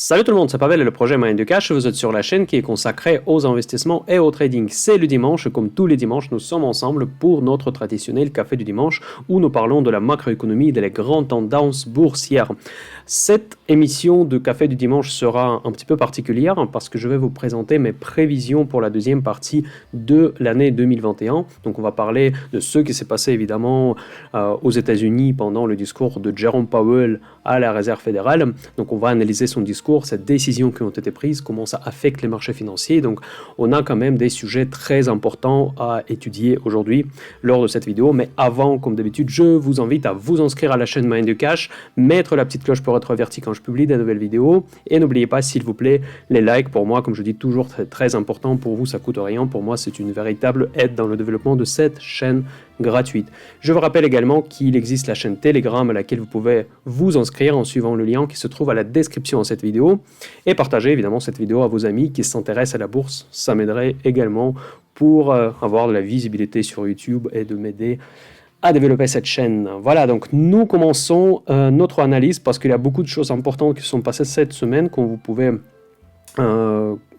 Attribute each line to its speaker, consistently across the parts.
Speaker 1: Salut tout le monde, c'est Pavel et le projet Mind de Cash. Vous êtes sur la chaîne qui est consacrée aux investissements et au trading. C'est le dimanche, comme tous les dimanches, nous sommes ensemble pour notre traditionnel café du dimanche où nous parlons de la macroéconomie et des grandes tendances boursières. Cette émission de café du dimanche sera un petit peu particulière parce que je vais vous présenter mes prévisions pour la deuxième partie de l'année 2021. Donc on va parler de ce qui s'est passé évidemment aux États-Unis pendant le discours de Jerome Powell à la Réserve fédérale. Donc on va analyser son discours, ces décisions qui ont été prises, comment ça affecte les marchés financiers. Donc on a quand même des sujets très importants à étudier aujourd'hui lors de cette vidéo. Mais avant, comme d'habitude, je vous invite à vous inscrire à la chaîne Mind de Cash, mettre la petite cloche pour être averti quand je publie des nouvelles vidéos. Et n'oubliez pas, s'il vous plaît, les likes. Pour moi, comme je dis toujours, c'est très important. Pour vous, ça coûte rien. Pour moi, c'est une véritable aide dans le développement de cette chaîne gratuite. Je vous rappelle également qu'il existe la chaîne Telegram à laquelle vous pouvez vous inscrire en suivant le lien qui se trouve à la description de cette vidéo et partager évidemment cette vidéo à vos amis qui s'intéressent à la bourse. Ça m'aiderait également pour avoir de la visibilité sur YouTube et de m'aider à développer cette chaîne. Voilà, donc nous commençons notre analyse parce qu'il y a beaucoup de choses importantes qui sont passées cette semaine, comme vous pouvez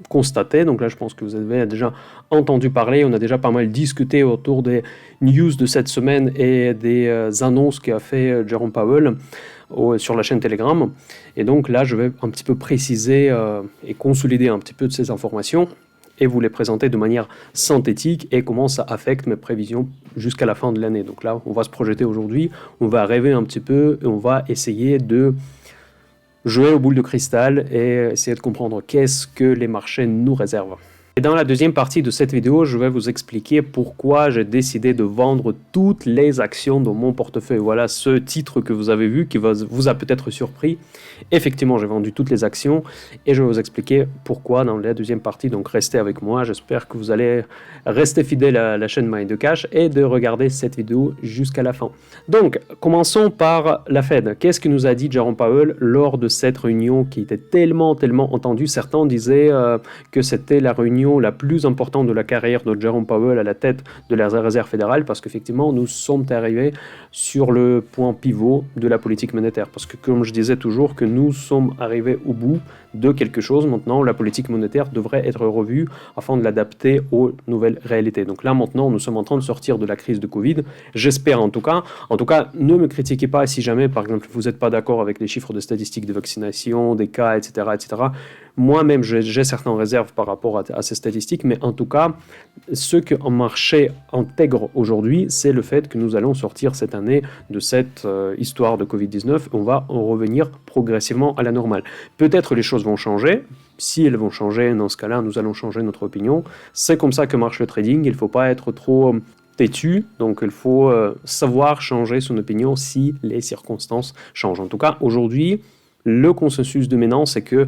Speaker 1: constater. Donc là, je pense que vous avez déjà entendu parler. On a déjà pas mal discuté autour des news de cette semaine et des annonces qu'a fait Jerome Powell sur la chaîne Telegram. Et donc là, je vais un petit peu préciser et consolider un petit peu de ces informations et vous les présenter de manière synthétique et comment ça affecte mes prévisions jusqu'à la fin de l'année. Donc là, on va se projeter aujourd'hui, on va rêver un petit peu et on va essayer de jouer aux boules de cristal et essayer de comprendre qu'est-ce que les marchés nous réservent. Et dans la deuxième partie de cette vidéo, je vais vous expliquer pourquoi j'ai décidé de vendre toutes les actions dans mon portefeuille. Voilà ce titre que vous avez vu qui vous a peut-être surpris. Effectivement, j'ai vendu toutes les actions et je vais vous expliquer pourquoi dans la deuxième partie. Donc restez avec moi, j'espère que vous allez rester fidèle à la chaîne Mind de Cash et de regarder cette vidéo jusqu'à la fin. Donc, commençons par la Fed. Qu'est-ce que nous a dit Jerome Powell lors de cette réunion qui était tellement entendue? Certains disaient que c'était la réunion la plus importante de la carrière de Jerome Powell à la tête de la Réserve fédérale parce qu'effectivement, nous sommes arrivés sur le point pivot de la politique monétaire. Parce que comme je disais toujours que nous sommes arrivés au bout de quelque chose. Maintenant, la politique monétaire devrait être revue afin de l'adapter aux nouvelles réalités. Donc là, maintenant, nous sommes en train de sortir de la crise de Covid. J'espère en tout cas. En tout cas, ne me critiquez pas si jamais, par exemple, vous n'êtes pas d'accord avec les chiffres de statistiques de vaccination, des cas, etc., etc. Moi-même, j'ai certaines réserves par rapport à ces statistiques, mais en tout cas, ce qu'un marché intègre aujourd'hui, c'est le fait que nous allons sortir cette année de cette histoire de Covid-19. On va en revenir progressivement à la normale. Peut-être les choses vont changer. Si elles vont changer, dans ce cas-là, nous allons changer notre opinion. C'est comme ça que marche le trading. Il ne faut pas être trop têtu, donc il faut savoir changer son opinion si les circonstances changent. En tout cas, aujourd'hui, le consensus dominant, c'est que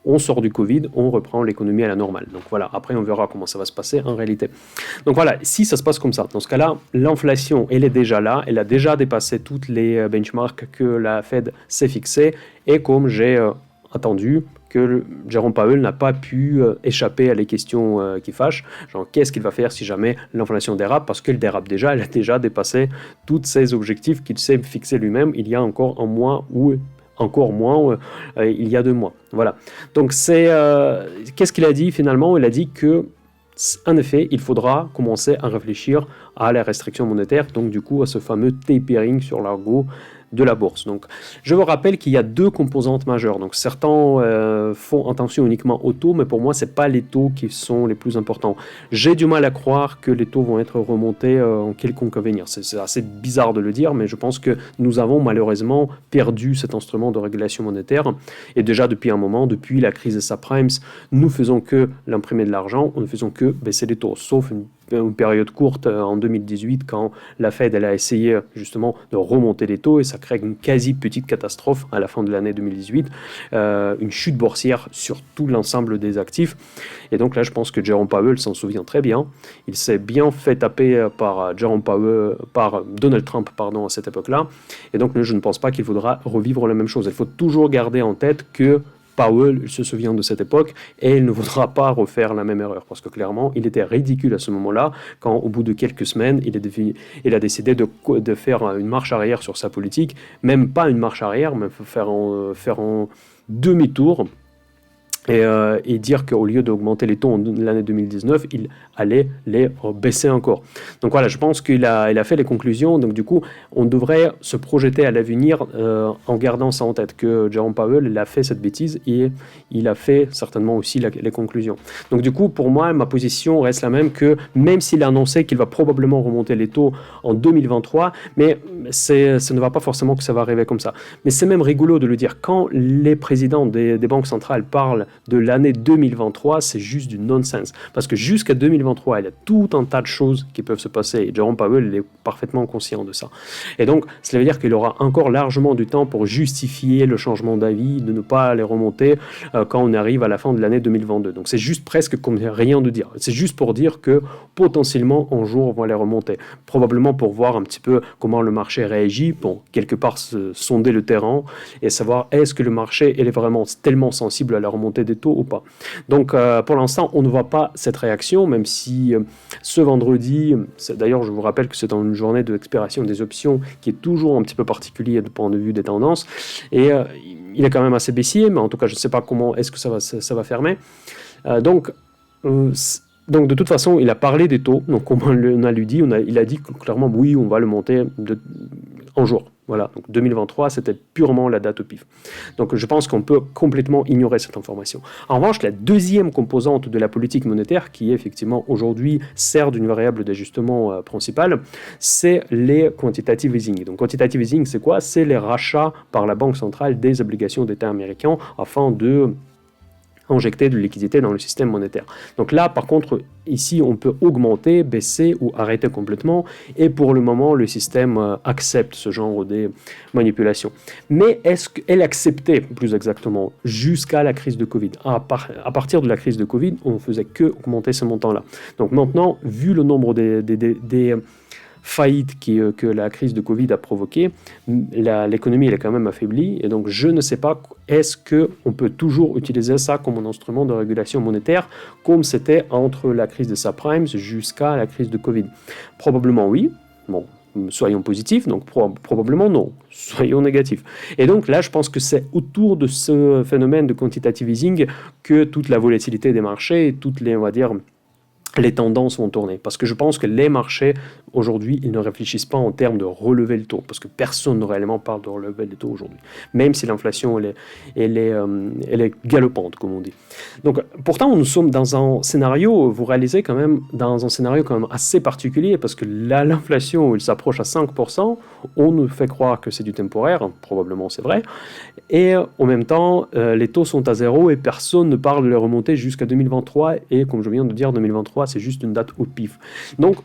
Speaker 1: on sort du Covid, on reprend l'économie à la normale. Donc voilà, après on verra comment ça va se passer en réalité. Donc voilà, si ça se passe comme ça, dans ce cas-là, l'inflation, elle est déjà là, elle a déjà dépassé toutes les benchmarks que la Fed s'est fixées, et comme j'ai attendu, que Jerome Powell n'a pas pu échapper à les questions qui fâchent, genre qu'est-ce qu'il va faire si jamais l'inflation dérape, parce qu'elle dérape déjà, elle a déjà dépassé tous ses objectifs qu'il s'est fixé lui-même il y a encore un mois ou encore moins il y a 2 mois. Voilà. Donc c'est qu'est-ce qu'il a dit finalement? Il a dit que en effet, il faudra commencer à réfléchir à la restriction monétaire, donc du coup à ce fameux tapering sur l'argot de la bourse. Donc, je vous rappelle qu'il y a 2 composantes majeures. Donc, certains font attention uniquement aux taux, mais pour moi, c'est pas les taux qui sont les plus importants. J'ai du mal à croire que les taux vont être remontés en quelconque avenir. C'est assez bizarre de le dire, mais je pense que nous avons malheureusement perdu cet instrument de régulation monétaire. Et déjà depuis un moment, depuis la crise des subprimes, nous faisons que l'imprimer de l'argent, nous ne faisons que baisser les taux, sauf une période courte en 2018 quand la Fed elle a essayé justement de remonter les taux et ça crée une quasi petite catastrophe à la fin de l'année 2018, une chute boursière sur tout l'ensemble des actifs. Et donc là je pense que Jerome Powell s'en souvient très bien. Il s'est bien fait taper par Donald Trump à cette époque-là. Et donc je ne pense pas qu'il faudra revivre la même chose. Il faut toujours garder en tête que Powell se souvient de cette époque et il ne voudra pas refaire la même erreur parce que clairement il était ridicule à ce moment-là quand au bout de quelques semaines il a décidé de faire une marche arrière sur sa politique, même pas une marche arrière, mais faire un demi-tour et dire qu'au lieu d'augmenter les taux en l'année 2019, il allait les baisser encore. Donc voilà, je pense qu'il a fait les conclusions. Donc du coup, on devrait se projeter à l'avenir en gardant ça en tête, que Jerome Powell il a fait cette bêtise et il a fait certainement aussi les conclusions. Donc du coup, pour moi, ma position reste la même, que même s'il a annoncé qu'il va probablement remonter les taux en 2023, mais ça ne va pas forcément que ça va arriver comme ça. Mais c'est même rigolo de le dire. Quand les présidents des banques centrales parlent de l'année 2023, c'est juste du nonsense. Parce que jusqu'à 2023, il y a tout un tas de choses qui peuvent se passer. Et Jerome Powell il est parfaitement conscient de ça. Et donc, cela veut dire qu'il aura encore largement du temps pour justifier le changement d'avis, de ne pas les remonter quand on arrive à la fin de l'année 2022. Donc c'est juste presque comme rien de dire. C'est juste pour dire que potentiellement, un jour, on va les remonter. Probablement pour voir un petit peu comment le marché réagit, pour quelque part sonder le terrain et savoir est-ce que le marché est vraiment tellement sensible à la remontée des taux ou pas. Donc pour l'instant, on ne voit pas cette réaction, même si ce vendredi, d'ailleurs je vous rappelle que c'est dans une journée d'expiration des options qui est toujours un petit peu particulier du point de vue des tendances, et il est quand même assez baissier, mais en tout cas je ne sais pas comment est-ce que ça va fermer. Donc de toute façon, il a parlé des taux, donc comme on a lui dit, il a dit clairement oui, on va le monter en jour. Voilà, donc 2023, c'était purement la date au pif. Donc je pense qu'on peut complètement ignorer cette information. En revanche, la deuxième composante de la politique monétaire, qui effectivement aujourd'hui sert d'une variable d'ajustement principale, c'est les quantitative easing. Donc quantitative easing, c'est quoi? C'est les rachats par la Banque centrale des obligations d'État américains afin de injecter de liquidité dans le système monétaire. Donc là, par contre, ici, on peut augmenter, baisser ou arrêter complètement, et pour le moment, le système accepte ce genre de manipulation. Mais est-ce qu'elle acceptait, plus exactement, jusqu'à la crise de Covid? À partir de la crise de Covid, on ne faisait que augmenter ce montant-là. Donc maintenant, vu le nombre des faillite que la crise de Covid a provoqué, l'économie elle est quand même affaiblie, et donc je ne sais pas, est-ce qu'on peut toujours utiliser ça comme un instrument de régulation monétaire comme c'était entre la crise des subprimes jusqu'à la crise de Covid? Probablement oui. Bon, soyons positifs, donc probablement non, soyons négatifs. Et donc là, je pense que c'est autour de ce phénomène de quantitative easing que toute la volatilité des marchés et toutes les, on va dire, les tendances vont tourner. Parce que je pense que les marchés, aujourd'hui, ils ne réfléchissent pas en termes de relever le taux. Parce que personne ne réellement parle de relever les taux aujourd'hui. Même si l'inflation, elle est galopante, comme on dit. Donc, pourtant, nous sommes dans un scénario, vous réalisez quand même, dans un scénario quand même assez particulier. Parce que là, l'inflation, elle s'approche à 5%. On nous fait croire que c'est du temporaire. Probablement, c'est vrai. Et en même temps, les taux sont à zéro et personne ne parle de les remonter jusqu'à 2023. Et comme je viens de dire, 2023, c'est juste une date au pif. Donc,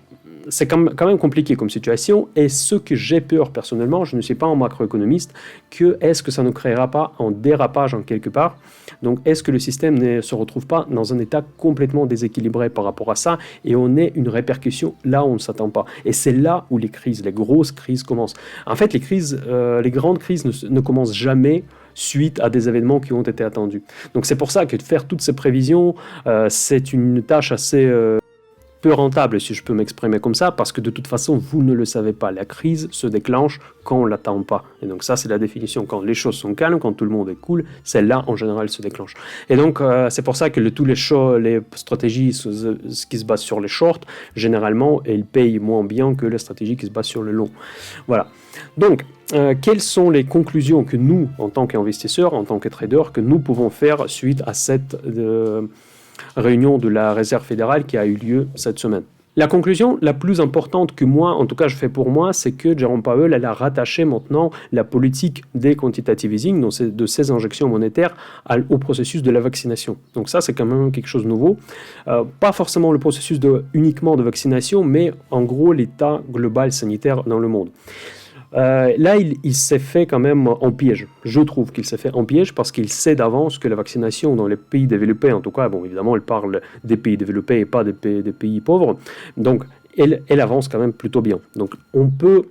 Speaker 1: c'est quand même compliqué comme situation. Et ce que j'ai peur personnellement, je ne suis pas un macroéconomiste, que est-ce que ça ne créera pas un dérapage en quelque part? Donc, est-ce que le système ne se retrouve pas dans un état complètement déséquilibré par rapport à ça, et on ait une répercussion là où on ne s'attend pas? Et c'est là où les grosses crises commencent. En fait, les grandes crises ne commencent jamais suite à des événements qui ont été attendus. Donc c'est pour ça que de faire toutes ces prévisions, c'est une tâche assez peu rentable, si je peux m'exprimer comme ça, parce que de toute façon, vous ne le savez pas. La crise se déclenche quand on ne l'attend pas. Et donc ça, c'est la définition. Quand les choses sont calmes, quand tout le monde est cool, celle-là, en général, se déclenche. Et donc, c'est pour ça que tous les stratégies qui se basent sur les shorts, généralement, elles payent moins bien que les stratégies qui se basent sur le long. Voilà. Donc, quelles sont les conclusions que nous, en tant qu'investisseurs, en tant que traders, que nous pouvons faire suite à cette réunion de la Réserve fédérale qui a eu lieu cette semaine? La conclusion la plus importante que moi, en tout cas je fais pour moi, c'est que Jerome Powell elle a rattaché maintenant la politique des quantitative easing, donc de ces injections monétaires, au processus de la vaccination. Donc ça c'est quand même quelque chose de nouveau. Pas forcément le processus uniquement de vaccination, mais en gros l'état global sanitaire dans le monde. Là, il s'est fait quand même en piège. Je trouve qu'il s'est fait en piège parce qu'il sait d'avance que la vaccination dans les pays développés, en tout cas, bon, évidemment, elle parle des pays développés et pas des pays pauvres. Donc, elle avance quand même plutôt bien. Donc, on peut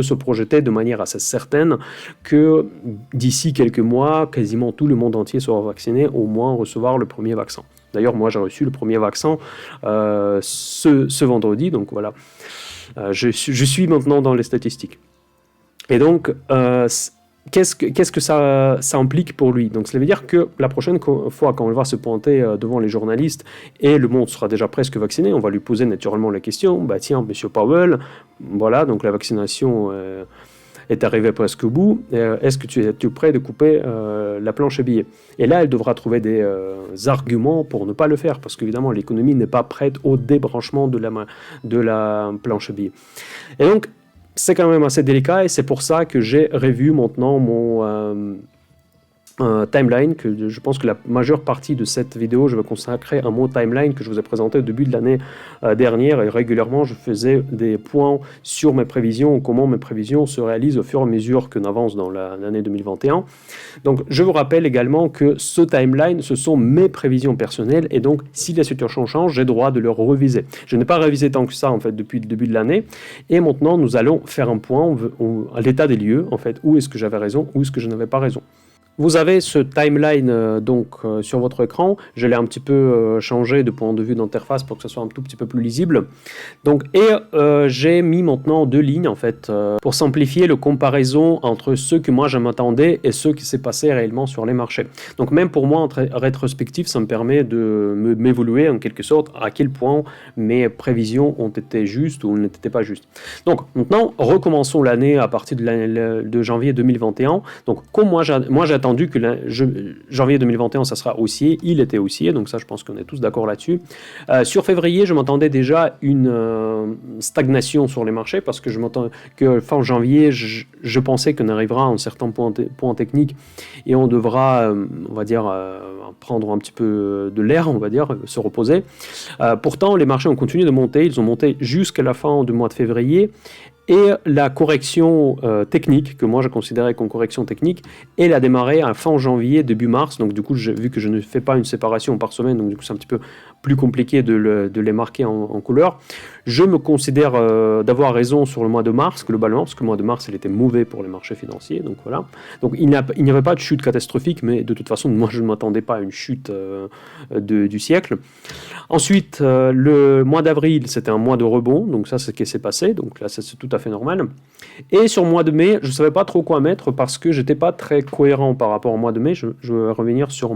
Speaker 1: se projeter de manière assez certaine que d'ici quelques mois, quasiment tout le monde entier sera vacciné, au moins recevoir le premier vaccin. D'ailleurs, moi, j'ai reçu le premier vaccin ce vendredi, donc voilà. Je suis maintenant dans les statistiques. Et donc, qu'est-ce que ça implique pour lui? Donc, ça veut dire que la prochaine fois, quand on va se pointer devant les journalistes et le monde sera déjà presque vacciné, on va lui poser naturellement la question, bah tiens, Monsieur Powell, voilà, donc la vaccination est arrivée presque au bout, est-ce que tu es prêt de couper la planche à billets? Et là, elle devra trouver des arguments pour ne pas le faire, parce qu'évidemment, l'économie n'est pas prête au débranchement de la planche à billets. Et donc, c'est quand même assez délicat et c'est pour ça que j'ai revu maintenant mon timeline, que je pense que la majeure partie de cette vidéo, je vais consacrer à mon timeline que je vous ai présenté au début de l'année dernière et régulièrement je faisais des points sur mes prévisions, comment mes prévisions se réalisent au fur et à mesure qu'on avance dans l'année 2021. Donc je vous rappelle également que ce timeline, ce sont mes prévisions personnelles et donc si la situation change, j'ai droit de le reviser. Je n'ai pas révisé tant que ça en fait depuis le début de l'année et maintenant nous allons faire un point à l'état des lieux en fait, où est-ce que j'avais raison, où est-ce que je n'avais pas raison. Vous avez ce timeline sur votre écran. Je l'ai un petit peu changé de point de vue d'interface pour que ce soit un tout petit peu plus lisible. Donc, j'ai mis maintenant 2 lignes en fait pour simplifier la comparaison entre ce que moi je m'attendais et ce qui s'est passé réellement sur les marchés. Donc même pour moi en rétrospective, ça me permet de m'évoluer en quelque sorte à quel point mes prévisions ont été justes ou n'étaient pas justes. Donc maintenant, recommençons l'année à partir de janvier 2021. Donc comme moi j'ai attendu que janvier 2021, ça sera haussier. Il était haussier, donc ça, je pense qu'on est tous d'accord là-dessus. Sur février, je m'attendais déjà une stagnation sur les marchés parce que je m'attends que fin janvier, je pensais qu'on arrivera à un certain point technique et on devra, on va dire, prendre un petit peu de l'air, on va dire, se reposer. Pourtant, les marchés ont continué de monter. Ils ont monté jusqu'à la fin du mois de février. Et la correction technique, que moi je considérais comme correction technique, elle a démarré à fin janvier, début mars. Donc du coup, vu que je ne fais pas une séparation par semaine, donc du coup c'est un petit peu plus compliqué de les marquer en couleur. Je me considère d'avoir raison sur le mois de mars, globalement, parce que le mois de mars, il était mauvais pour les marchés financiers. Donc voilà. Donc il n'y avait pas de chute catastrophique, mais de toute façon, moi je ne m'attendais pas à une chute du siècle. Ensuite, le mois d'avril, c'était un mois de rebond, donc ça c'est ce qui s'est passé, donc là c'est tout à fait normal. Et sur le mois de mai, je ne savais pas trop quoi mettre parce que j'étais pas très cohérent par rapport au mois de mai. Je vais revenir sur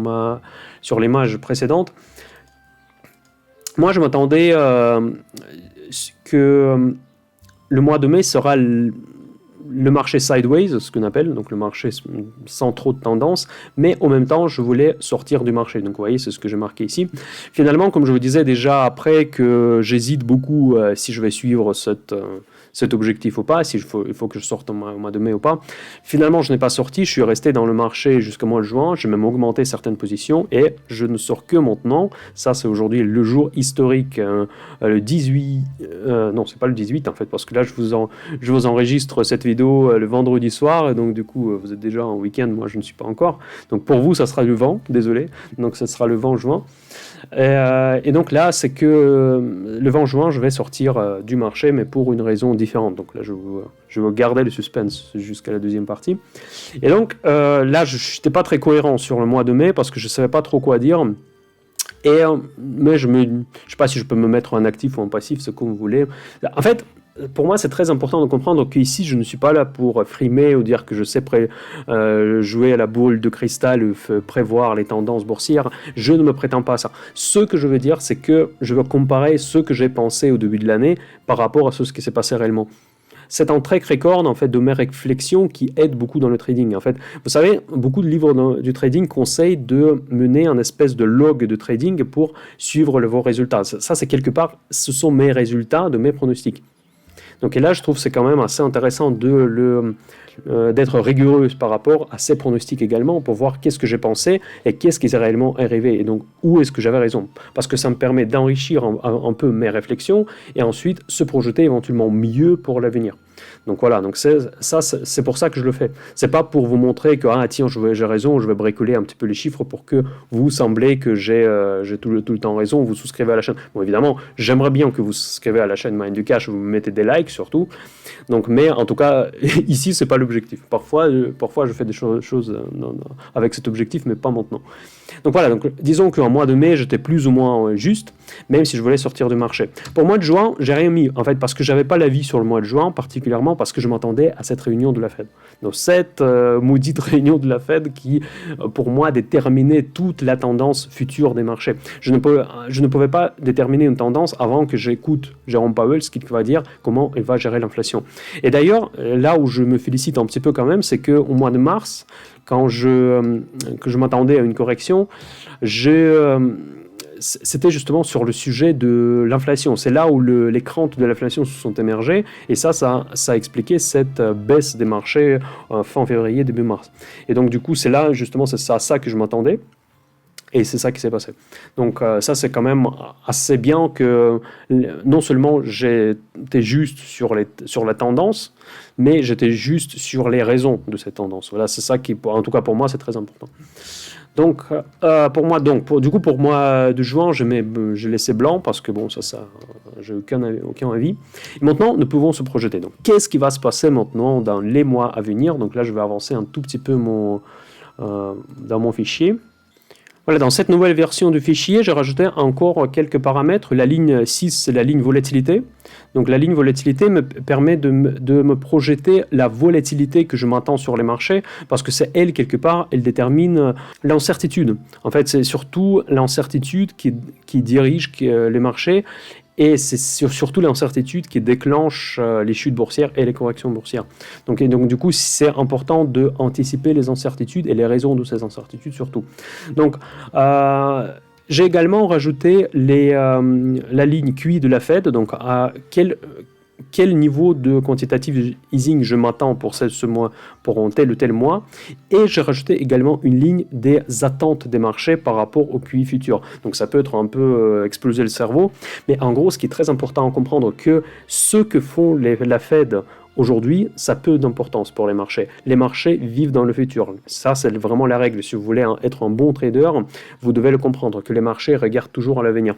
Speaker 1: l'image précédente. Moi, je m'attendais que le mois de mai sera le marché sideways, ce qu'on appelle, donc le marché sans trop de tendance, mais en même temps, je voulais sortir du marché. Donc, vous voyez, c'est ce que j'ai marqué ici. Finalement, comme je vous disais déjà après que j'hésite beaucoup si je vais suivre cet objectif ou pas, il faut que je sorte au mois de mai ou pas. Finalement, je n'ai pas sorti, je suis resté dans le marché jusqu'au mois de juin, j'ai même augmenté certaines positions et je ne sors que maintenant. Ça, c'est aujourd'hui le jour historique, le 18... non, c'est pas le 18 en fait, parce que là, je vous enregistre cette vidéo le vendredi soir, et donc du coup, vous êtes déjà en week-end, moi je ne suis pas encore. Donc pour vous, ça sera le vent, désolé. Donc ça sera le vent juin. Et donc là, c'est que le 20 juin, je vais sortir du marché, mais pour une raison différente. Donc là, je vais garder le suspense jusqu'à la deuxième partie. Et donc là, je n'étais pas très cohérent sur le mois de mai parce que je ne savais pas trop quoi dire. Mais je ne sais pas si je peux me mettre en actif ou en passif, c'est comme vous voulez. En fait, pour moi, c'est très important de comprendre qu'ici, je ne suis pas là pour frimer ou dire que je sais jouer à la boule de cristal ou prévoir les tendances boursières. Je ne me prétends pas à ça. Ce que je veux dire, c'est que je veux comparer ce que j'ai pensé au début de l'année par rapport à ce qui s'est passé réellement. C'est un track record en fait de mes réflexions qui aide beaucoup dans le trading. En fait, vous savez, beaucoup de livres du trading conseillent de mener un espèce de log de trading pour suivre vos résultats. Ça, c'est quelque part, ce sont mes résultats de mes pronostics. Donc et là, je trouve que c'est quand même assez intéressant d'être rigoureux par rapport à ces pronostics également pour voir qu'est-ce que j'ai pensé et qu'est-ce qui est réellement arrivé et donc où est-ce que j'avais raison. Parce que ça me permet d'enrichir un peu mes réflexions et ensuite se projeter éventuellement mieux pour l'avenir. Donc voilà, donc c'est pour ça que je le fais. C'est pas pour vous montrer que tiens, j'ai raison, je vais bricoler un petit peu les chiffres pour que vous semblez que j'ai tout le temps raison, vous souscrivez à la chaîne. Bon, évidemment, j'aimerais bien que vous souscrivez à la chaîne Mind du Cash, vous mettez des likes surtout. Donc, mais en tout cas, ici, c'est pas l'objectif. Parfois, je fais des choses avec cet objectif, mais pas maintenant. Donc voilà, donc disons qu'en mois de mai, j'étais plus ou moins juste, même si je voulais sortir du marché. Pour le mois de juin, j'ai rien mis, en fait, parce que j'avais pas l'avis sur le mois de juin particulièrement. particulièrement parce que je m'attendais à cette réunion de la Fed. Donc cette maudite réunion de la Fed qui, pour moi, déterminait toute la tendance future des marchés. Je ne pouvais pas déterminer une tendance avant que j'écoute Jérôme Powell, ce qu'il va dire, comment il va gérer l'inflation. Et d'ailleurs, là où je me félicite un petit peu quand même, c'est qu'au mois de mars, que je m'attendais à une correction, c'était justement sur le sujet de l'inflation. C'est là où les craintes de l'inflation se sont émergées, et ça a expliqué cette baisse des marchés fin février, début mars. Et donc du coup, c'est là justement, c'est à ça que je m'attendais. Et c'est ça qui s'est passé. Donc ça, c'est quand même assez bien que non seulement j'étais juste sur la tendance, mais j'étais juste sur les raisons de cette tendance. Voilà, c'est ça qui, en tout cas pour moi, c'est très important. Donc pour moi de juin, j'ai laissé blanc parce que bon, ça j'ai aucun avis. Et maintenant, nous pouvons se projeter. Donc qu'est-ce qui va se passer maintenant dans les mois à venir? Donc là, je vais avancer un tout petit peu dans mon fichier. Voilà, dans cette nouvelle version du fichier, j'ai rajouté encore quelques paramètres. La ligne 6, c'est la ligne volatilité. Donc la ligne volatilité me permet de me projeter la volatilité que je m'attends sur les marchés, parce que c'est elle, quelque part, elle détermine l'incertitude. En fait, c'est surtout l'incertitude qui dirige les marchés. Et c'est surtout l'incertitude qui déclenche les chutes boursières et les corrections boursières. Donc du coup, c'est important d'anticiper les incertitudes et les raisons de ces incertitudes surtout. Donc, j'ai également rajouté la ligne QI de la Fed, donc à quel niveau de quantitative easing je m'attends pour ce mois, pour un tel ou tel mois. Et j'ai rajouté également une ligne des attentes des marchés par rapport au QI futur. Donc ça peut être un peu exploser le cerveau, mais en gros, ce qui est très important à comprendre, que ce que font la Fed aujourd'hui, ça a peu d'importance pour les marchés. Les marchés vivent dans le futur. Ça, c'est vraiment la règle. Si vous voulez être un bon trader, vous devez le comprendre, que les marchés regardent toujours à l'avenir.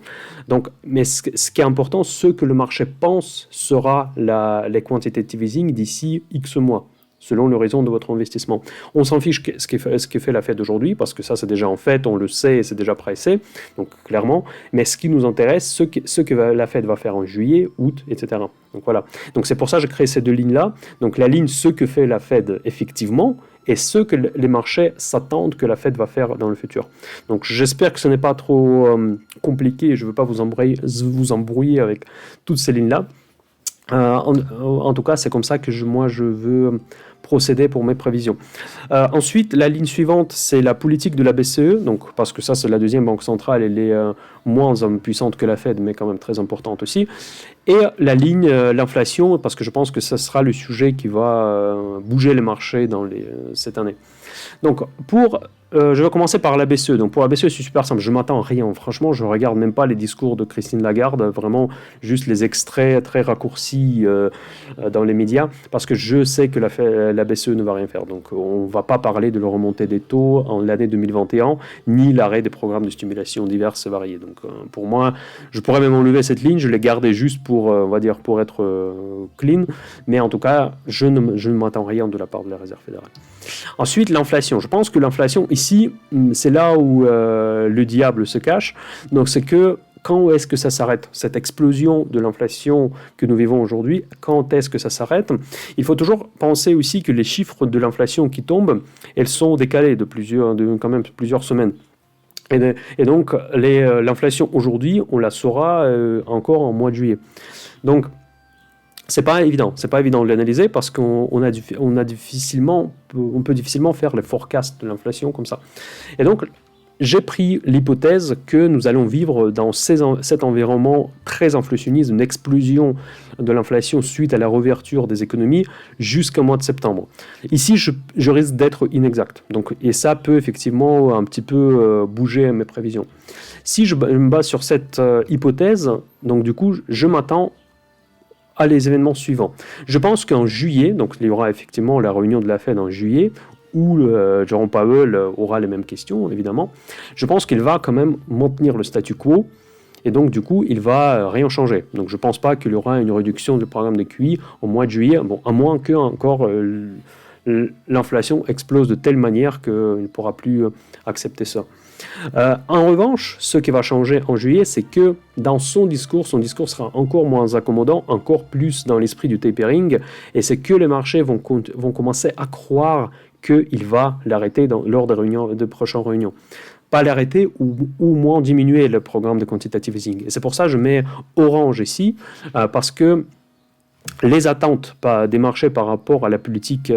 Speaker 1: Donc, mais ce qui est important, ce que le marché pense sera les quantitative easing d'ici X mois, selon l'horizon de votre investissement. On s'en fiche ce que fait la Fed aujourd'hui, parce que ça c'est déjà en fait, on le sait, c'est déjà pressé, donc clairement, mais ce qui nous intéresse, ce que la Fed va faire en juillet, août, etc. Donc voilà. Donc c'est pour ça que j'ai créé ces deux lignes-là. Donc la ligne, ce que fait la Fed effectivement, et ce que les marchés s'attendent que la Fed va faire dans le futur. Donc j'espère que ce n'est pas trop compliqué, je ne veux pas vous embrouiller avec toutes ces lignes-là. En tout cas, c'est comme ça que moi je veux procéder pour mes prévisions. Ensuite, la ligne suivante, c'est la politique de la BCE, donc, parce que ça, c'est la deuxième banque centrale, elle est moins puissante que la Fed, mais quand même très importante aussi. Et la ligne, l'inflation, parce que je pense que ce sera le sujet qui va bouger les marchés cette année. Donc, je vais commencer par la BCE. Donc, pour la BCE, c'est super simple. Je m'attends à rien. Franchement, je ne regarde même pas les discours de Christine Lagarde, vraiment juste les extraits très raccourcis dans les médias, parce que je sais que la BCE ne va rien faire. Donc, on ne va pas parler de la remontée des taux en l'année 2021, ni l'arrêt des programmes de stimulation divers et variés. Donc, pour moi, je pourrais même enlever cette ligne. Je l'ai gardée juste pour être clean. Mais en tout cas, je ne m'attends rien de la part de la Réserve fédérale. Ensuite, l'inflation. Je pense que l'inflation, ici, c'est là où le diable se cache. Donc, c'est que quand est-ce que ça s'arrête? Cette explosion de l'inflation que nous vivons aujourd'hui, quand est-ce que ça s'arrête? Il faut toujours penser aussi que les chiffres de l'inflation qui tombent, elles sont décalées de quand même plusieurs semaines. Et donc, l'inflation aujourd'hui, on la saura encore en mois de juillet. Donc, c'est pas évident de l'analyser parce qu'on peut difficilement faire les forecasts de l'inflation comme ça. Et donc, j'ai pris l'hypothèse que nous allons vivre dans cet environnement très inflationniste, une explosion de l'inflation suite à la réouverture des économies jusqu'au mois de septembre. Ici, je risque d'être inexact. Et ça peut effectivement un petit peu bouger mes prévisions. Si je me base sur cette hypothèse, donc du coup, je m'attends à les événements suivants. Je pense qu'en juillet, donc il y aura effectivement la réunion de la Fed en juillet, où Jérôme Powell aura les mêmes questions, évidemment. Je pense qu'il va quand même maintenir le statu quo, et donc du coup, il va rien changer. Donc je ne pense pas qu'il y aura une réduction du programme de QI au mois de juillet, à moins que encore l'inflation explose de telle manière qu'il ne pourra plus accepter ça. En revanche, ce qui va changer en juillet, c'est que dans son discours sera encore moins accommodant, encore plus dans l'esprit du tapering, et c'est que les marchés vont commencer à croire qu'il va l'arrêter lors de prochaines réunions. Pas l'arrêter ou moins diminuer le programme de quantitative easing. Et c'est pour ça que je mets orange ici, parce que les attentes des marchés par rapport à la politique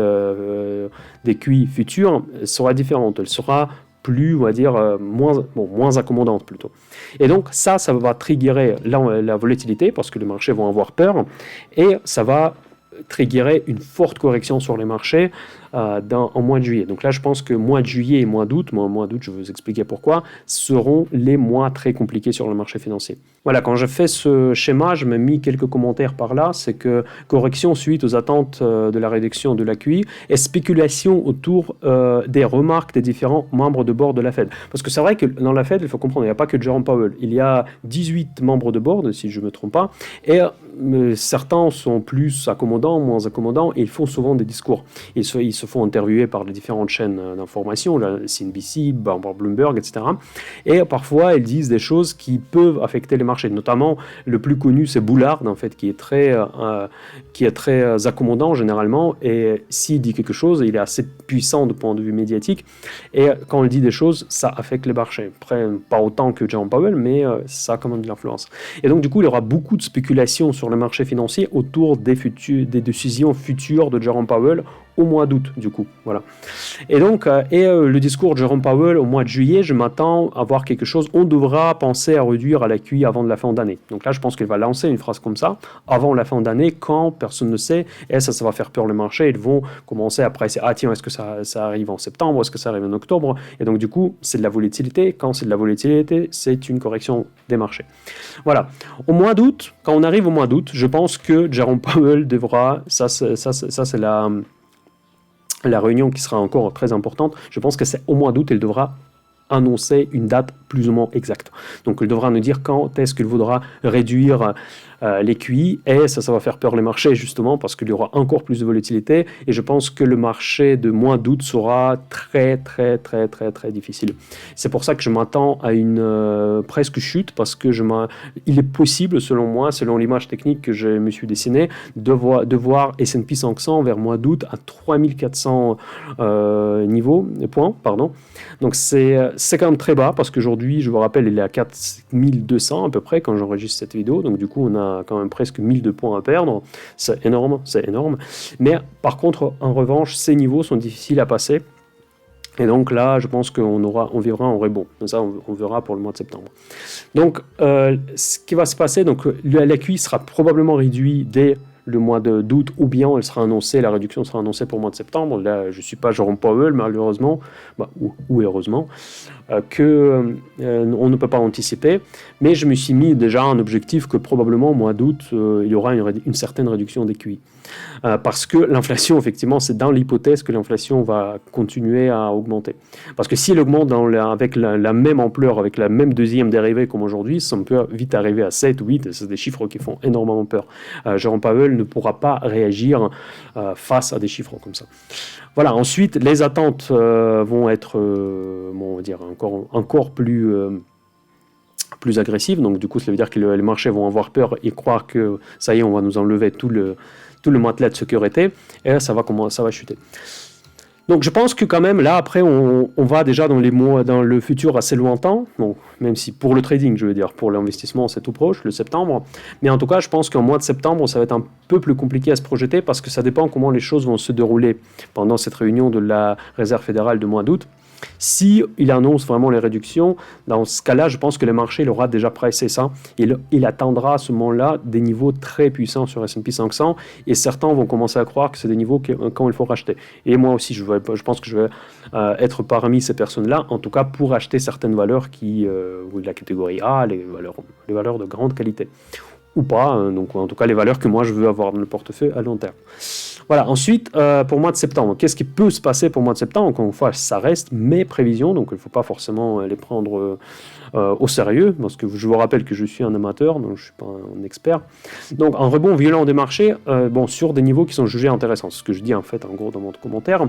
Speaker 1: des QI futurs sera différente. Elle sera plus, on va dire, moins accommodante plutôt. Et donc ça va triggerer la volatilité parce que les marchés vont avoir peur et ça va triggerer une forte correction sur les marchés en mois de juillet. Donc là, je pense que mois de juillet et mois d'août, je vais vous expliquer pourquoi, seront les mois très compliqués sur le marché financier. Voilà, quand je fais ce schéma, je m'ai mis quelques commentaires par là, c'est que correction suite aux attentes de la réduction de la QI et spéculation autour des remarques des différents membres de board de la Fed. Parce que c'est vrai que dans la Fed, il faut comprendre, il n'y a pas que Jerome Powell, il y a 18 membres de board, si je ne me trompe pas, et certains sont plus accommodants, moins accommodants, et ils font souvent des discours. Ils se font interviewer par les différentes chaînes d'information, la CNBC, Bloomberg, etc. Et parfois, ils disent des choses qui peuvent affecter les marchés. Notamment, le plus connu, c'est Bullard, en fait, qui est très accommodant généralement. Et s'il dit quelque chose, il est assez puissant de point de vue médiatique. Et quand il dit des choses, ça affecte les marchés. Après, pas autant que Jerome Powell, mais ça a quand même de l'influence. Et donc, du coup, il y aura beaucoup de spéculation sur le marché financier autour des décisions futures de Jerome Powell au mois d'août, du coup, voilà. Et donc, le discours de Jerome Powell au mois de juillet, je m'attends à voir quelque chose. On devra penser à réduire à la QI avant de la fin d'année. Donc là, je pense qu'il va lancer une phrase comme ça, avant la fin d'année, quand personne ne sait, et ça va faire peur le marché. Ils vont commencer à presser. Ah tiens, est-ce que ça arrive en septembre? Est-ce que ça arrive en octobre? Et donc, du coup, c'est de la volatilité. Quand c'est de la volatilité, c'est une correction des marchés. Voilà. Au mois d'août, quand on arrive au mois d'août, je pense que Jerome Powell devra, ça c'est la réunion qui sera encore très importante, je pense que c'est au mois d'août, elle devra annoncer une date plus ou moins exacte. Donc, il devra nous dire quand est-ce qu'il voudra réduire les QI, et ça va faire peur les marchés, justement, parce qu'il y aura encore plus de volatilité, et je pense que le marché de mois d'août sera très, très, très, très, très difficile. C'est pour ça que je m'attends à une presque chute, parce que il est possible, selon moi, selon l'image technique que je me suis dessinée, de voir S&P 500 vers mois d'août à 3400 points, pardon. Donc, c'est quand même très bas, parce qu'aujourd'hui, je vous rappelle, il est à 4200 à peu près quand j'enregistre cette vidéo, donc du coup, on a quand même presque 1002 points à perdre, c'est énorme, mais par contre, en revanche, ces niveaux sont difficiles à passer, et donc là, je pense qu'on vivra en rebond, ça on verra pour le mois de septembre. Donc, ce qui va se passer, donc la QI sera probablement réduite dès le mois d'août, ou bien la réduction sera annoncée pour le mois de septembre. Là, je ne suis pas Jerome Powell, malheureusement, ou heureusement, on ne peut pas anticiper, mais je me suis mis déjà un objectif que probablement au mois d'août, il y aura une certaine réduction des QI. Parce que l'inflation, effectivement, c'est dans l'hypothèse que l'inflation va continuer à augmenter. Parce que si elle augmente avec la même ampleur, avec la même deuxième dérivée comme aujourd'hui, ça peut vite arriver à 7 ou 8, c'est des chiffres qui font énormément peur. Jerome Powell ne pourra pas réagir face à des chiffres comme ça. Voilà, ensuite, les attentes vont être, on va dire, encore plus agressives. Donc, du coup, ça veut dire que les marchés vont avoir peur et croire que ça y est, on va nous enlever tout le matelas de sécurité, et là, ça va chuter. Donc je pense que quand même, là, après, on va déjà dans le futur assez lointain, bon, même si pour le trading, je veux dire, pour l'investissement, c'est tout proche, le septembre, mais en tout cas, je pense qu'en mois de septembre, ça va être un peu plus compliqué à se projeter, parce que ça dépend comment les choses vont se dérouler pendant cette réunion de la Réserve fédérale de mois d'août. Si il annonce vraiment les réductions, dans ce cas-là, je pense que le marché aura déjà pricé ça. Il atteindra à ce moment-là des niveaux très puissants sur S&P 500, et certains vont commencer à croire que c'est des niveaux quand il faut racheter. Et moi aussi, je pense que je vais être parmi ces personnes-là, en tout cas pour acheter certaines valeurs de la catégorie A, les valeurs de grande qualité. Ou pas, donc en tout cas les valeurs que moi je veux avoir dans le portefeuille à long terme. Voilà, ensuite, pour le mois de septembre, qu'est-ce qui peut se passer pour le mois de septembre? Encore une fois, ça reste mes prévisions, donc il ne faut pas forcément les prendre au sérieux, parce que je vous rappelle que je suis un amateur, donc je ne suis pas un expert. Donc un rebond violent des marchés, sur des niveaux qui sont jugés intéressants, ce que je dis en fait en gros dans mon commentaire.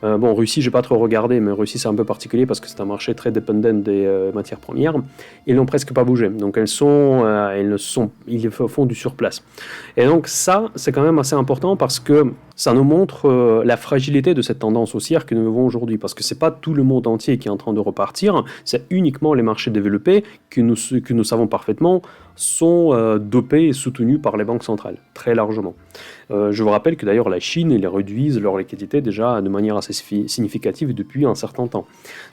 Speaker 1: Bon, Russie, j'ai pas trop regardé, mais Russie, c'est un peu particulier parce que c'est un marché très dépendant des matières premières. Ils n'ont presque pas bougé. Donc, ils font du surplace. Et donc, ça, c'est quand même assez important parce que ça nous montre la fragilité de cette tendance haussière que nous vivons aujourd'hui. Parce que c'est pas tout le monde entier qui est en train de repartir, c'est uniquement les marchés développés que nous savons parfaitement sont dopés et soutenus par les banques centrales, très largement. Je vous rappelle que d'ailleurs la Chine, ils réduisent leur liquidité déjà de manière assez significative depuis un certain temps.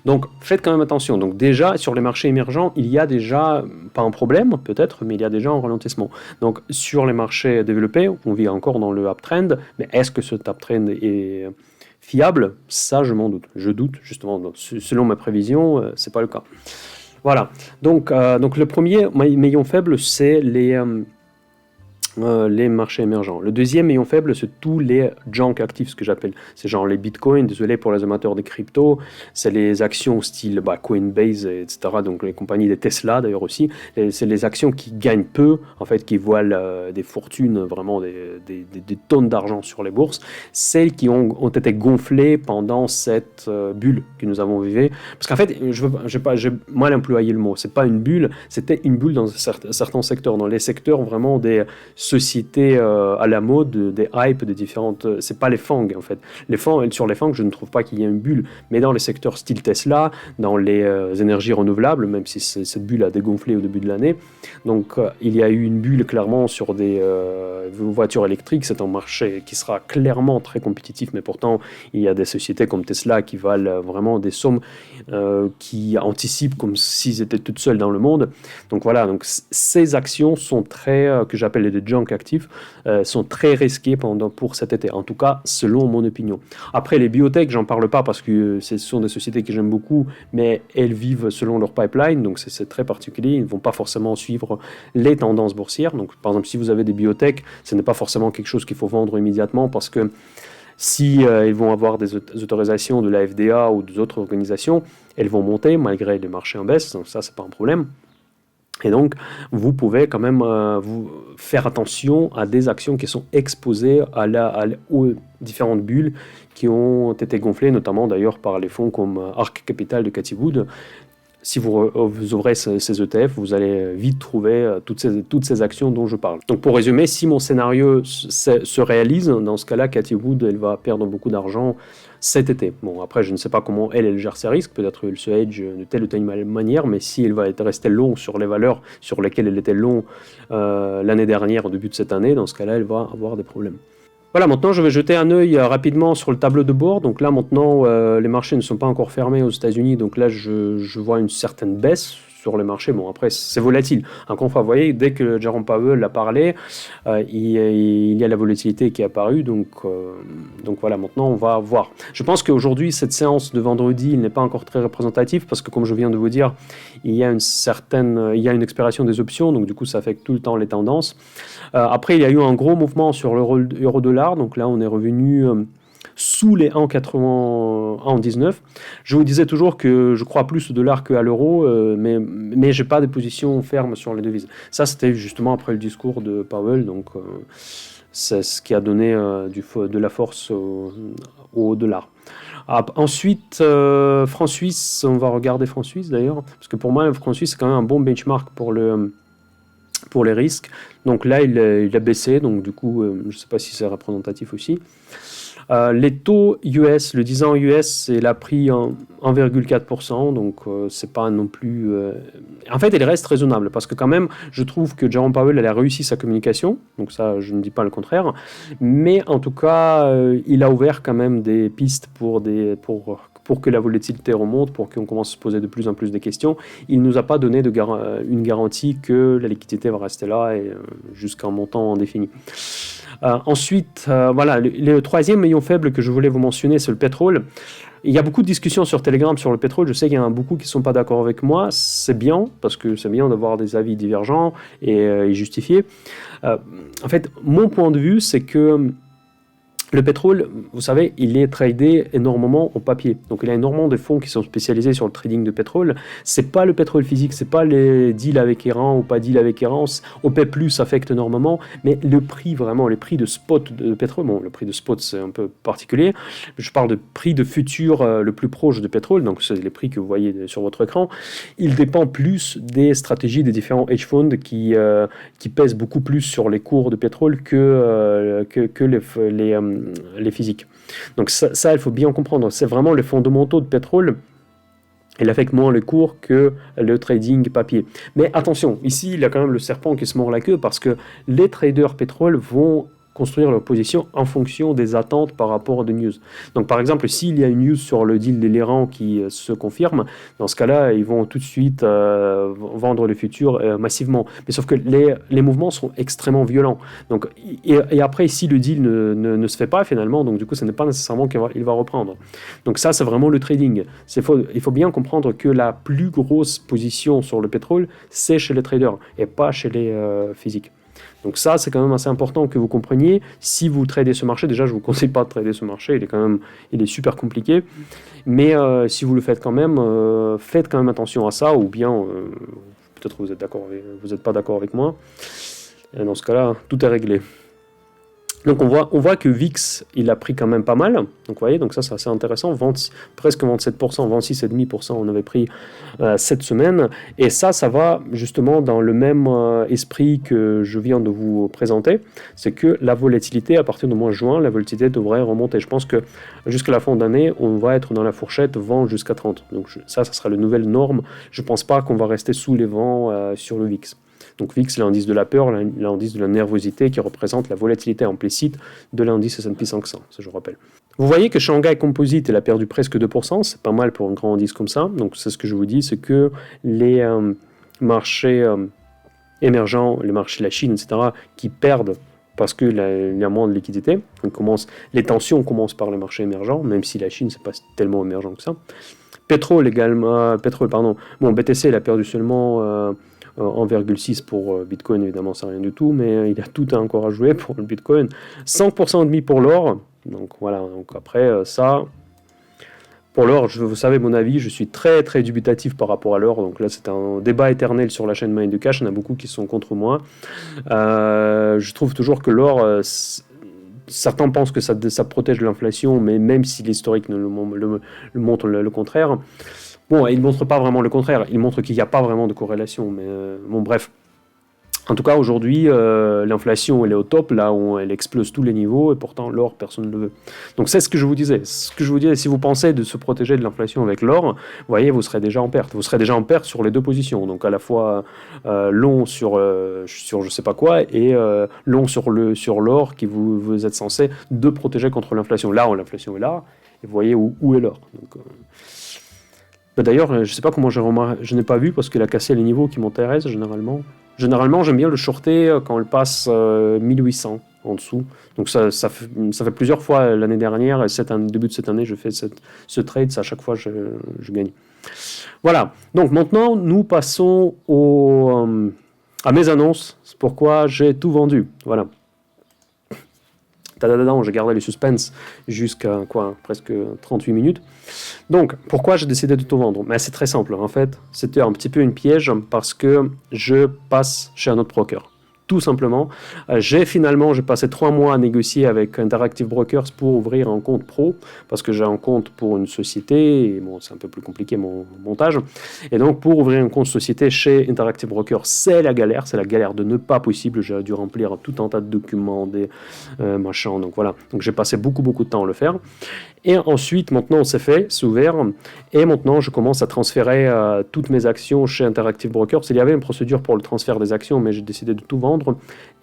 Speaker 1: Donc faites quand même attention. Donc déjà sur les marchés émergents, il y a déjà, pas un problème peut-être, mais il y a déjà un ralentissement. Donc sur les marchés développés, on vit encore dans le uptrend, mais est-ce que ce uptrend est fiable? Ça je m'en doute. Je doute justement. Donc, selon mes prévisions, c'est pas le cas. Voilà. Donc le premier maillon faible, c'est les marchés émergents. Le deuxième maillon faible, c'est tous les junk actifs, ce que j'appelle. C'est genre les bitcoins, désolé pour les amateurs des cryptos, c'est les actions style Coinbase, etc. Donc les compagnies des Tesla d'ailleurs aussi. C'est les actions qui gagnent peu, en fait, qui voilent des fortunes, vraiment des tonnes d'argent sur les bourses. Celles qui ont été gonflées pendant cette bulle que nous avons vécue. Parce qu'en fait, j'ai mal employé le mot. C'est pas une bulle, c'était une bulle dans certains secteurs. Dans les secteurs vraiment des sociétés à la mode, des hypes, des différentes... C'est pas les FANG en fait. Sur les FANG, je ne trouve pas qu'il y ait une bulle, mais dans les secteurs style Tesla, dans les énergies renouvelables, même si cette bulle a dégonflé au début de l'année, donc il y a eu une bulle clairement sur des voitures électriques. C'est un marché qui sera clairement très compétitif, mais pourtant il y a des sociétés comme Tesla qui valent vraiment des sommes qui anticipent comme s'ils étaient toutes seules dans le monde. Donc voilà, donc ces actions sont très, que j'appelle les junk actifs, sont très risqués pour cet été, en tout cas selon mon opinion. Après les biotech, j'en parle pas parce que ce sont des sociétés que j'aime beaucoup, mais elles vivent selon leur pipeline, donc c'est très particulier, ils ne vont pas forcément suivre les tendances boursières. Donc par exemple, si vous avez des biotech, ce n'est pas forcément quelque chose qu'il faut vendre immédiatement parce que si ils vont avoir des autorisations de la FDA ou d'autres organisations, elles vont monter malgré les marchés en baisse, donc ça c'est pas un problème. Et donc, vous pouvez quand même vous faire attention à des actions qui sont exposées aux différentes bulles qui ont été gonflées, notamment d'ailleurs par les fonds comme Ark Capital de Cathie Wood. Si vous ouvrez ces ETF, vous allez vite trouver toutes ces actions dont je parle. Donc pour résumer, si mon scénario se réalise, dans ce cas-là, Cathie Wood, elle va perdre beaucoup d'argent cet été. Bon, après, je ne sais pas comment elle gère ses risques, peut-être elle se hedge de telle ou telle manière, mais si elle va rester long sur les valeurs sur lesquelles elle était long l'année dernière, au début de cette année, dans ce cas-là, elle va avoir des problèmes. Voilà, maintenant je vais jeter un œil rapidement sur le tableau de bord. Donc là maintenant les marchés ne sont pas encore fermés aux États-Unis, donc là je vois une certaine baisse sur les marchés. Bon, après c'est volatile. Encore une fois, vous voyez, dès que Jerome Powell a parlé, il y a la volatilité qui est apparue, donc voilà, maintenant on va voir. Je pense qu'aujourd'hui cette séance de vendredi n'est pas encore très représentative parce que comme je viens de vous dire, il y a une expiration des options, donc du coup ça affecte tout le temps les tendances. Après il y a eu un gros mouvement sur l'euro-dollar, donc là on est revenu sous les 1,19. Je vous disais toujours que je crois plus au dollar qu'à l'euro, mais je n'ai pas de position ferme sur les devises. Ça, c'était justement après le discours de Powell, donc c'est ce qui a donné de la force au dollar. Ensuite, franc-suisse, on va regarder franc-suisse d'ailleurs, parce que pour moi, franc-suisse, c'est quand même un bon benchmark pour les risques. Donc là, il a baissé, donc du coup, je ne sais pas si c'est représentatif aussi. Les taux US, le 10 ans US, il a pris 1,4%, donc c'est pas non plus... En fait, il reste raisonnable, parce que quand même, je trouve que Jerome Powell a réussi sa communication, donc ça, je ne dis pas le contraire, mais en tout cas, il a ouvert quand même des pistes pour que la volatilité remonte, pour qu'on commence à se poser de plus en plus de questions. Il ne nous a pas donné une garantie que la liquidité va rester là et jusqu'à un montant indéfini. Ensuite, voilà, le troisième maillon faible que je voulais vous mentionner, c'est le pétrole. Il y a beaucoup de discussions sur Telegram sur le pétrole. Je sais qu'il y en a beaucoup qui ne sont pas d'accord avec moi. C'est bien, parce que c'est bien d'avoir des avis divergents et justifiés. En fait, mon point de vue, c'est que Le pétrole, vous savez, il est tradé énormément au papier. Donc il y a énormément de fonds qui sont spécialisés sur le trading de pétrole. C'est pas le pétrole physique, c'est pas les deals avec Iran ou pas deals avec Iran. OPEP+ affecte énormément, mais le prix vraiment, les prix de spot de pétrole, bon, le prix de spot c'est un peu particulier. Je parle de prix de futur le plus proche de pétrole, donc c'est les prix que vous voyez sur votre écran. Il dépend plus des stratégies des différents hedge funds qui pèsent beaucoup plus sur les cours de pétrole que les physiques. Donc ça, il faut bien comprendre. C'est vraiment les fondamentaux de pétrole. Il affecte moins le cours que le trading papier. Mais attention, ici, il y a quand même le serpent qui se mord la queue parce que les traders pétrole vont construire leur position en fonction des attentes par rapport à des news. Donc par exemple, s'il y a une news sur le deal de l'Iran qui se confirme, dans ce cas-là, ils vont tout de suite vendre le futur massivement. Mais sauf que les mouvements sont extrêmement violents. Donc, et après, si le deal ne se fait pas finalement, donc du coup, ce n'est pas nécessairement qu'il va reprendre. Donc ça, c'est vraiment le trading. Il faut bien comprendre que la plus grosse position sur le pétrole, c'est chez les traders et pas chez les physiques. Donc ça, c'est quand même assez important que vous compreniez. Si vous tradez ce marché, déjà, je ne vous conseille pas de trader ce marché, il est super compliqué. Mais si vous le faites quand même attention à ça, ou bien, peut-être que vous n'êtes pas d'accord avec moi. Et dans ce cas-là, tout est réglé. Donc on voit que VIX, il a pris quand même pas mal. Donc vous voyez, donc ça c'est assez intéressant. Presque 27%, 26,5% on avait pris cette semaine. Et ça va justement dans le même esprit que je viens de vous présenter. C'est que la volatilité, à partir du mois de juin, la volatilité devrait remonter. Je pense que jusqu'à la fin d'année, on va être dans la fourchette vent jusqu'à 30. Donc ça sera la nouvelle norme. Je ne pense pas qu'on va rester sous les vents sur le VIX. Donc VIX, c'est l'indice de la peur, l'indice de la nervosité qui représente la volatilité implicite de l'indice S&P 500, ça je rappelle. Vous voyez que Shanghai Composite, elle a perdu presque 2%, c'est pas mal pour un grand indice comme ça. Donc c'est ce que je vous dis, c'est que les marchés émergents, les marchés de la Chine, etc., qui perdent parce qu'il y a moins de liquidité. Les tensions commencent par les marchés émergents, même si la Chine, c'est pas tellement émergent que ça. Pétrole également, bon, BTC, il a perdu seulement 1,6 pour Bitcoin, évidemment, c'est rien du tout, mais il y a tout encore à jouer pour le Bitcoin. 5% et demi pour l'or. Donc voilà, donc après ça, pour l'or, vous savez mon avis, je suis très très dubitatif par rapport à l'or. Donc là, c'est un débat éternel sur la chaîne Mind de Cash. Il y en a beaucoup qui sont contre moi. Je trouve toujours que l'or, certains pensent que ça protège de l'inflation, mais même si l'historique le montre le contraire. Bon, il ne montre pas vraiment le contraire, il montre qu'il n'y a pas vraiment de corrélation, mais bon, bref. En tout cas, aujourd'hui, l'inflation, elle est au top, là où elle explose tous les niveaux, et pourtant, l'or, personne ne le veut. Donc, c'est ce que je vous disais. Si vous pensez de se protéger de l'inflation avec l'or, vous voyez, vous serez déjà en perte. Vous serez déjà en perte sur les deux positions. Donc, à la fois long sur je sais pas quoi, et long sur l'or, qui vous êtes censé de protéger contre l'inflation. Là où l'inflation est là, et vous voyez où est l'or. Donc, d'ailleurs, je ne sais pas comment je n'ai pas vu parce qu'il a cassé les niveaux qui m'intéressent généralement. Généralement, j'aime bien le shorter quand il passe 1800 en dessous. Donc ça fait plusieurs fois l'année dernière et début de cette année, je fais ce trade. À chaque fois, je gagne. Voilà. Donc maintenant, nous passons à mes annonces. C'est pourquoi j'ai tout vendu. Voilà. J'ai gardé le suspense jusqu'à presque 38 minutes. Donc, pourquoi j'ai décidé de tout vendre? Mais c'est très simple, en fait. C'était un petit peu une piège parce que je passe chez un autre broker. Tout simplement. J'ai passé 3 mois à négocier avec Interactive Brokers pour ouvrir un compte pro, parce que j'ai un compte pour une société, et bon, c'est un peu plus compliqué mon montage. Et donc, pour ouvrir un compte société chez Interactive Brokers, c'est la galère de ne pas possible. J'ai dû remplir tout un tas de documents, des machins, donc voilà. Donc, j'ai passé beaucoup de temps à le faire. Et ensuite, maintenant, c'est ouvert. Et maintenant, je commence à transférer toutes mes actions chez Interactive Brokers. Il y avait une procédure pour le transfert des actions, mais j'ai décidé de tout vendre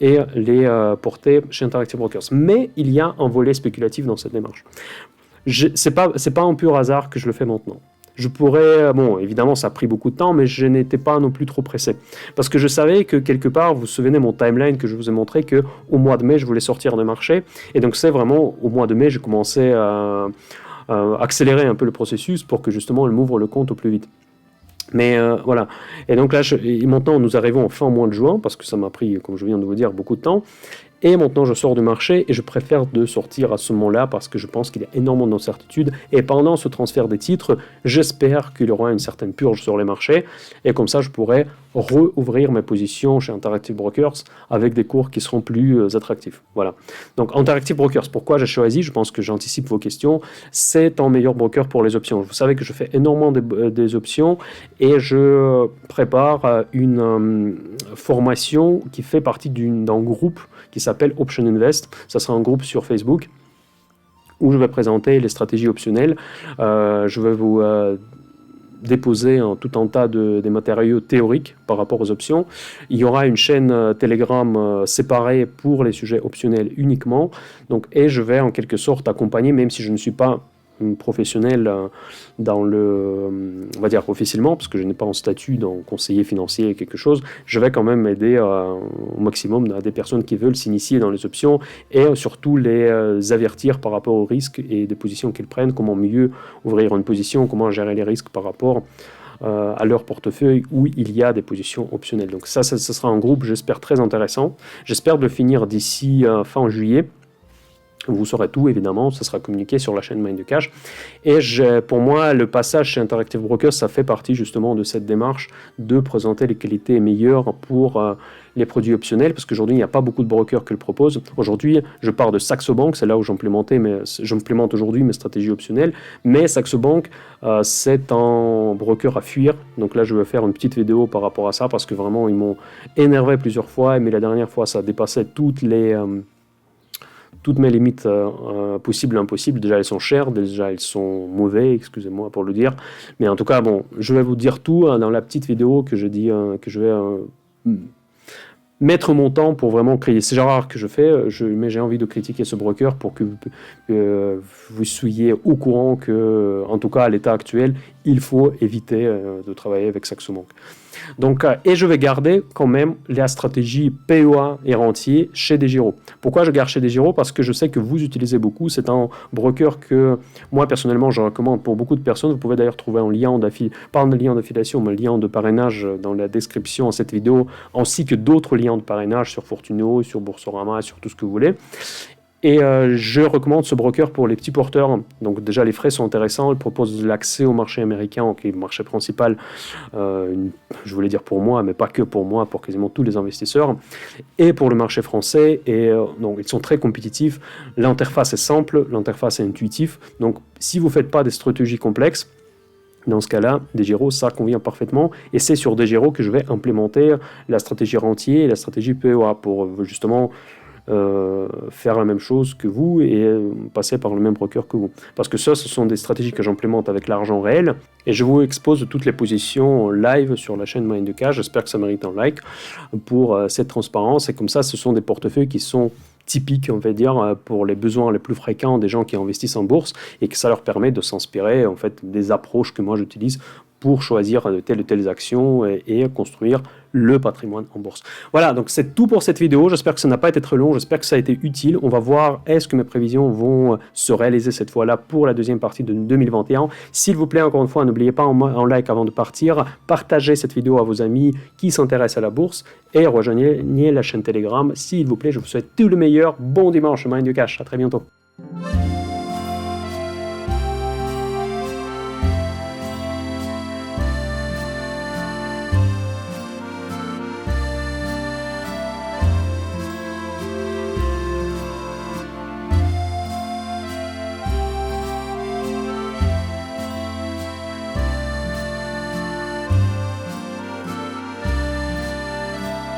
Speaker 1: et les porter chez Interactive Brokers. Mais il y a un volet spéculatif dans cette démarche. C'est pas un pur hasard que je le fais maintenant. Je pourrais, bon, évidemment, ça a pris beaucoup de temps, mais je n'étais pas non plus trop pressé. Parce que je savais que quelque part, vous vous souvenez mon timeline que je vous ai montré qu'au mois de mai, je voulais sortir de marché. Et donc, c'est vraiment au mois de mai, j'ai commencé à accélérer un peu le processus pour que justement, elle m'ouvre le compte au plus vite. Mais voilà. Et donc là, maintenant, nous arrivons en fin mois de juin, parce que ça m'a pris, comme je viens de vous dire, beaucoup de temps. Et maintenant, je sors du marché et je préfère de sortir à ce moment-là parce que je pense qu'il y a énormément d'incertitudes. Et pendant ce transfert des titres, j'espère qu'il y aura une certaine purge sur les marchés. Et comme ça, je pourrai rouvrir mes positions chez Interactive Brokers avec des cours qui seront plus attractifs. Voilà. Donc, Interactive Brokers, pourquoi j'ai choisi? Je pense que j'anticipe vos questions. C'est un meilleur broker pour les options. Vous savez que je fais énormément des options et je prépare une formation qui fait partie d'un groupe qui s'appelle Option Invest. Ça sera un groupe sur Facebook où je vais présenter les stratégies optionnelles. Je vais vous déposer tout un tas des matériaux théoriques par rapport aux options. Il y aura une chaîne Telegram séparée pour les sujets optionnels uniquement. Donc, et je vais en quelque sorte accompagner, même si je ne suis pas professionnel on va dire officiellement, parce que je n'ai pas en statut d'un conseiller financier quelque chose, je vais quand même aider au maximum des personnes qui veulent s'initier dans les options et surtout les avertir par rapport aux risques et des positions qu'ils prennent, comment mieux ouvrir une position, comment gérer les risques par rapport à leur portefeuille où il y a des positions optionnelles. Donc ça sera un groupe, j'espère, très intéressant. J'espère de le finir d'ici fin juillet. Vous saurez tout, évidemment, ça sera communiqué sur la chaîne Mind the Cash. Et pour moi, le passage chez Interactive Brokers, ça fait partie justement de cette démarche de présenter les qualités meilleures pour les produits optionnels, parce qu'aujourd'hui, il n'y a pas beaucoup de brokers qui le proposent. Aujourd'hui, je pars de Saxo Bank, c'est là où j'implémente aujourd'hui mes stratégies optionnelles, mais Saxo Bank, c'est un broker à fuir. Donc là, je vais faire une petite vidéo par rapport à ça, parce que vraiment, ils m'ont énervé plusieurs fois, mais la dernière fois, ça dépassait toutes mes limites possibles et impossibles. Déjà, elles sont chères, déjà, elles sont mauvais, excusez-moi pour le dire. Mais en tout cas, bon, je vais vous dire tout dans la petite vidéo que je dis que je vais mettre mon temps pour vraiment créer. C'est rare que je fais, mais j'ai envie de critiquer ce broker pour que vous soyez au courant que, en tout cas, à l'état actuel, il faut éviter de travailler avec Saxo Bank. Donc, et je vais garder quand même la stratégie PEA et rentier chez DEGIRO. Pourquoi je garde chez DEGIRO? Parce que je sais que vous utilisez beaucoup. C'est un broker que moi, personnellement, je recommande pour beaucoup de personnes. Vous pouvez d'ailleurs trouver un lien pas un lien d'affiliation, mais un lien de parrainage dans la description de cette vidéo, ainsi que d'autres liens de parrainage sur Fortuneo, sur Boursorama, sur tout ce que vous voulez. Et je recommande ce broker pour les petits porteurs. Donc déjà, les frais sont intéressants. Il propose l'accès au marché américain, qui est le marché principal, je voulais dire pour moi, mais pas que pour moi, pour quasiment tous les investisseurs. Et pour le marché français. Et donc, ils sont très compétitifs. L'interface est simple, l'interface est intuitive. Donc, si vous ne faites pas des stratégies complexes, dans ce cas-là, DEGIRO, ça convient parfaitement. Et c'est sur DEGIRO que je vais implémenter la stratégie rentier et la stratégie PEA pour justement faire la même chose que vous et passer par le même broker que vous. Parce que ça, ce sont des stratégies que j'implémente avec l'argent réel et je vous expose toutes les positions live sur la chaîne Mind the Cash. J'espère que ça mérite un like pour cette transparence. Et comme ça, ce sont des portefeuilles qui sont typiques, on va dire, pour les besoins les plus fréquents des gens qui investissent en bourse et que ça leur permet de s'inspirer en fait des approches que moi j'utilise pour choisir de telles ou telles actions et construire le patrimoine en bourse. Voilà, donc c'est tout pour cette vidéo. J'espère que ça n'a pas été très long, j'espère que ça a été utile. On va voir est-ce que mes prévisions vont se réaliser cette fois-là pour la deuxième partie de 2021. S'il vous plaît, encore une fois, n'oubliez pas en like avant de partir, partagez cette vidéo à vos amis qui s'intéressent à la bourse et rejoignez la chaîne Telegram. S'il vous plaît, je vous souhaite tout le meilleur. Bon dimanche, Mind the Cash, à très bientôt.